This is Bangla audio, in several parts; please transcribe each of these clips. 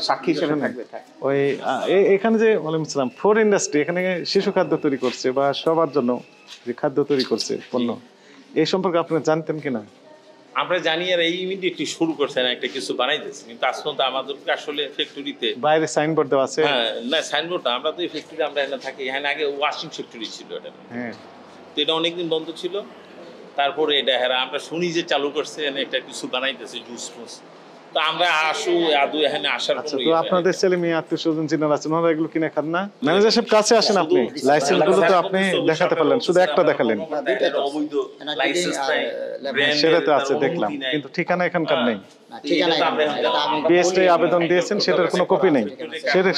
সাক্ষী হিসেবে থাকবে। ওই এখানে যে ওয়ালাইকুম আসসালাম, ফুড ইন্ডাস্ট্রি এখানে শিশু খাদ্য তৈরি করছে বা সবার জন্য যে খাদ্য তৈরি করছে পণ্য, এই সম্পর্কে আপনারা জানতেন কিনা? আমরা জানি আর এই ইমিডিয়েটলি শুরু করছেন একটা কিছু বানাইতেছে, কিন্তু আজ পর্যন্ত আমাদেরকে আসলে ফ্যাক্টরিতে বাইরে সাইনবোর্ড দেওয়া আছে? হ্যাঁ, না সাইনবোর্ড না, আমরা তো এই ফ্যাক্টরি আমরা এখানে থাকি, এখানে আগে ওয়াশিং ফ্যাক্টরি ছিল এটা। হ্যাঁ, তো এটা অনেকদিন বন্ধ ছিল, তারপরে এটা হ্যাঁ আমরা শুনি যে চালু করছে একটা কিছু বানাইতেছে জুস ফুস। তো আমরা আসু আদু এখানে আসার আচ্ছা। পরে তো আপনাদের ছেলে মেয়ে আত্মীয় স্বজন যিনারা আছেন ওনারা এগুলো কিনে খান না? ম্যানেজার সাহেব কাছে আসেন, আপনি লাইসেন্স গুলো তো আপনি দেখাতে পারলেন, শুধু একটা দেখালেন। অবৈধ লাইসেন্স নাই, সেটা তো আছে দেখলাম, কিন্তু ঠিকানা এখানকার নেই। বিএসটি আবেদন দিয়েছেন, সেটার কোনো কপি নেই,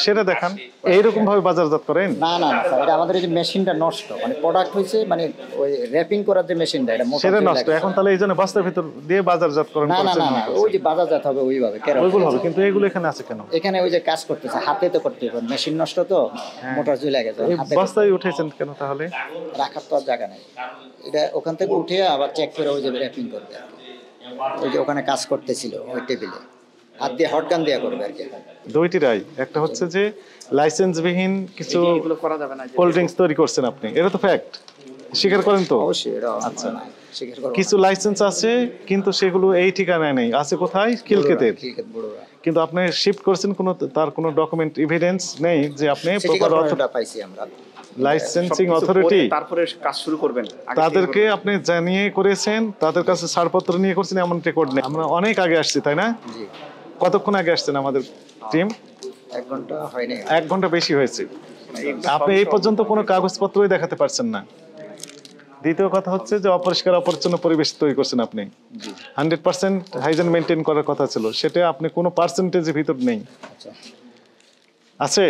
সেটা দেখান। এইরকম ভাবে বাজারজাত করেন? না না স্যার, এটা আমাদের এই যে মেশিনটা নষ্ট, মানে প্রোডাক্ট হইছে, মানে ওই র্যাপিং করার যে মেশিনটা এটা সেটা নষ্ট। এখন তাহলে এই জন্য বস্তার ভিতর দিয়ে বাজারজাত করেন? না না না, ওই যে বাজারজাত হবে ওইভাবে ওইগুলো হবে, কিন্তু এগুলো এখানে আছে কেন? এখানে ওই যে কাজ করতেছে হাতে, তো করতে হবে, মেশিন নষ্ট তো, মোটর চলে গেছে, বস্তায় উঠেছেন কেন তাহলে? রাখার তো আর জায়গা নেই, এটা ওখান থেকে উঠে আবার চেক করে ওই যে র্যাপিং করবে আর কি। ওই যে ওখানে কাজ করতেছিল ওই টেবিলে হাত দিয়ে হটগান দিয়ে করবে আর কি। দুইটি রায়, একটা হচ্ছে যে লাইসেন্সবিহীন কিছু কোল্ড ড্রিঙ্কস তৈরি করছেন আপনি, এটা তো ফ্যাক্ট, স্বীকার করেন তো? অবশ্যই এটা আচ্ছা। স্বীকার করব। কিছু লাইসেন্স আছে কিন্তু সেগুলো এই ঠিকানায় নেই, আছে কোথায়? খিলক্ষেতের। কিন্তু আপনি শিফট করছেন, কোনো তার কোনো ডকুমেন্ট এভিডেন্স নেই যে আপনি প্রপার অথরিটি পাইছি আমরা, লাইসেন্সিং অথরিটি, তারপরে কাজ শুরু করবেন, তাদেরকে আপনি জানিয়ে করেছেন, তাদের কাছে ছাড়পত্র নিয়ে করছেন, এমন রেকর্ড নেই। আমরা অনেক আগে আসছি, তাই না? কতক্ষণ আগে আসছেন আমাদের টিম? 1 ঘন্টা হয়নি, 1 ঘন্টা বেশি হয়েছে। আপনি এই পর্যন্ত কোনো কাগজপত্রই দেখাতে পারছেন না। দ্বিতীয় কথা হচ্ছে যে অপরিষ্কার অপরিচ্ছন্ন পরিবেশ তৈরি করছেন আপনি। 100% হাইজিন মেনটেন করার কথা ছিল, সেটা আপনি কোনো পার্সেন্টেজের ভিতর নেই। আছে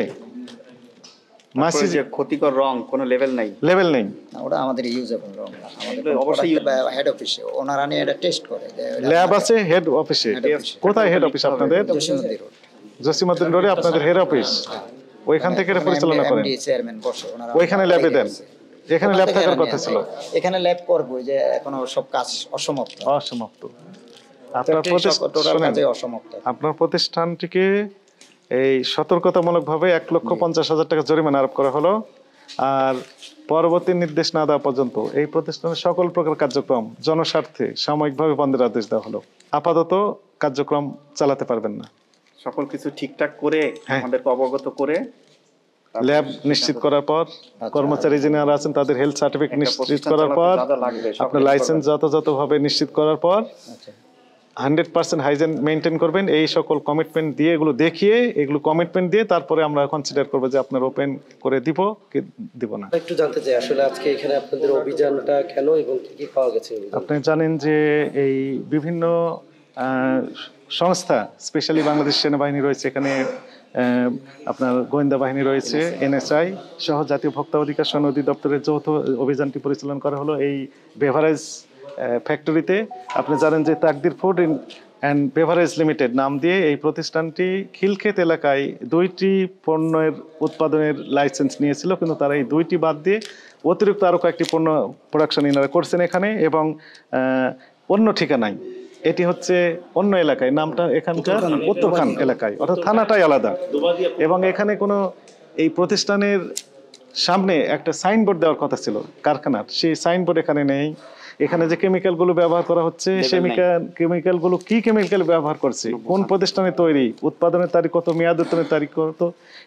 মাসি যে ক্ষতিকর রং কোনো লেভেল নাই, লেভেল নেই, ওটা আমাদের ইউজেবল রং না, আমাদের অবশ্যই হেড অফিসে ওনারা নিয়ে এটা টেস্ট করে। ল্যাব আছে হেড অফিসে? কোথায় হেড অফিস আপনাদের? জসিমউদ্দিন রোডে আপনাদের হেড অফিস, ওইখান থেকে এটা পরিচালনা করেন? চেয়ারম্যান বসে, ওনারা ওইখানে ল্যাবে দেন? এখানে ল্যাব থাকার কথা ছিল। এখানে ল্যাব করব, যে এখনো সব কাজ অসমাপ্ত। আপনার প্রতিষ্ঠানটিকে এই সতর্কতামূলকভাবে 1,50,000 টাকা জরিমানা আরোপ করা হলো, আর পরবর্তী নির্দেশ না দেওয়া পর্যন্ত এই প্রতিষ্ঠানের সকল প্রকার কার্যক্রম জনস্বার্থে সাময়িকভাবে বন্ধের আদেশ দেওয়া হলো। আপাতত কার্যক্রম চালাতে পারবেন না। সকল কিছু ঠিকঠাক করে আমাদেরকে অবগত করে ল্যাব নিশ্চিত করার পর, কর্মচারী যারা আছেন তাদের হেলথ সার্টিফিকেট নিশ্চিত করার পর, আপনার লাইসেন্স যথাযথভাবে নিশ্চিত করার পর 100% হাইজিন মেনটেন করবেন। এই সকল কমিটমেন্ট দিয়ে, এগুলো দেখিয়ে, এগুলো কমিটমেন্ট দিয়ে তারপরে আমরা কনসিডার করবো যে আপনার ওপেন করে দিব কি দিব না। একটু জানতে চাই আসলে আজকে এখানে আপনাদের অভিযানটা কেন এবং কি কি পাওয়া গেছে? আপনি জানেন যে এই বিভিন্ন সংস্থা, স্পেশালি বাংলাদেশ সেনাবাহিনী রয়েছে এখানে, আপনার গোয়েন্দা বাহিনী রয়েছে, এনএসআই সহ জাতীয় ভোক্তা অধিকার সনদ অধিদপ্তরের যৌথ অভিযানটি পরিচালনা করা হলো এই বেভারেজ ফ্যাক্টরিতে। আপনি জানেন যে তাকদির ফুড অ্যান্ড বেভারেজ লিমিটেড নাম দিয়ে এই প্রতিষ্ঠানটি খিলক্ষেত এলাকায় 2টি পণ্যের উৎপাদনের লাইসেন্স নিয়েছিল, কিন্তু তারা এই 2টি বাদ দিয়ে অতিরিক্ত আরও কয়েকটি পণ্য প্রোডাকশন ইনারা করছেন এখানে, এবং অন্য ঠিকানায়। এটি হচ্ছে অন্য এলাকায়, নামটা এখানকার উত্তরখান এলাকায়, অর্থাৎ থানাটাই আলাদা। এবং এখানে কোনো এই প্রতিষ্ঠানের সামনে একটা সাইনবোর্ড দেওয়ার কথা ছিল কারখানার, সেই সাইনবোর্ড এখানে নেই। এখানে যে কেমিক্যালগুলো ব্যবহার করা হচ্ছে, সেই কেমিক্যালগুলো কি কেমিক্যাল ব্যবহার করছে, কোন প্রতিষ্ঠানে তৈরি, উৎপাদনের তারিখ কত, মেয়াদ উত্তোলনের তারিখ কত,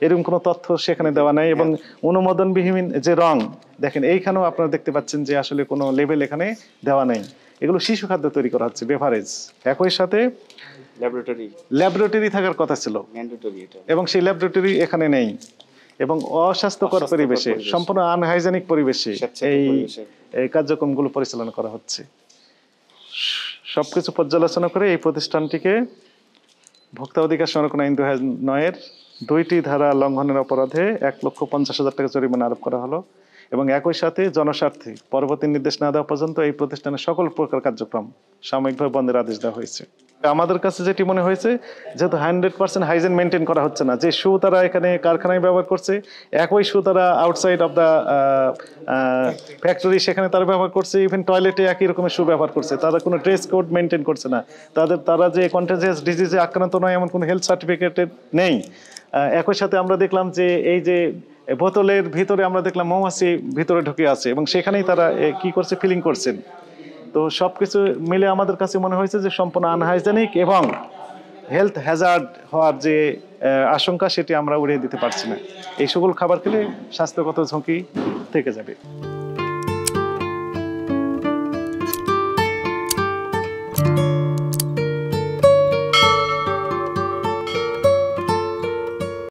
এরকম কোনো তথ্য সেখানে দেওয়া নাই। এবং অনুমোদনবিহীন যে রং দেখেন, এইখানেও আপনারা দেখতে পাচ্ছেন যে আসলে কোনো লেবেল এখানে দেওয়া নেই। এগুলো শিশু খাদ্য তৈরি করা হচ্ছে, বেভারেজ। একই সাথে ল্যাবরেটরি থাকার কথা ছিল, এবং সেই ল্যাবরেটরি এখানে নেই। এবং অস্বাস্থ্যকর পরিবেশে, সম্পূর্ণ আনহাইজেনিক পরিবেশে এই কার্যক্রমগুলো পরিচালনা করা হচ্ছে। সবকিছু পর্যালোচনা করে এই প্রতিষ্ঠানটিকে ভোক্তা অধিকার সংরক্ষণ আইন 2009-এর 2টি ধারা লঙ্ঘনের অপরাধে 1,50,000 টাকা জরিমানা আরোপ করা হলো, এবং একই সাথে জনস্বার্থে পরবর্তী নির্দেশ না দেওয়া পর্যন্ত এই প্রতিষ্ঠানের সকল প্রকার কার্যক্রম সাময়িকভাবে বন্ধের আদেশ দেওয়া হয়েছে। আমাদের কাছে যেটি মনে হয়েছে, যেহেতু 100% হাইজিন মেনটেন করা হচ্ছে না, যে শু তারা এখানে কারখানায় ব্যবহার করছে, একই শু তারা আউটসাইড অফ দ্য ফ্যাক্টরি সেখানে তারা ব্যবহার করছে, ইভেন টয়লেটে একই রকমের শু ব্যবহার করছে, তারা কোনো ড্রেস কোড মেনটেন করছে না, তারা যে কন্টাজিয়াস ডিজিজে আক্রান্ত নয় এমন কোনো হেলথ সার্টিফিকেটের নেই। একই সাথে আমরা দেখলাম যে এই যে বোতলের ভিতরে আমরা দেখলাম মৌমাছি ভিতরে ঢুকে আছে এবং সেখানেই তারা কি করছে, ফিলিং করছেন। তো সবকিছু মিলে আমাদের কাছে মনে হয়েছে যে সম্পূর্ণ আনহাইজেনিক এবং হেলথ হ্যাজার্ড হওয়ার যে আশঙ্কা সেটি আমরা উড়িয়ে দিতে পারছি না। এই সকল খাবার খেলে স্বাস্থ্যগত ঝুঁকি থেকে যাবে।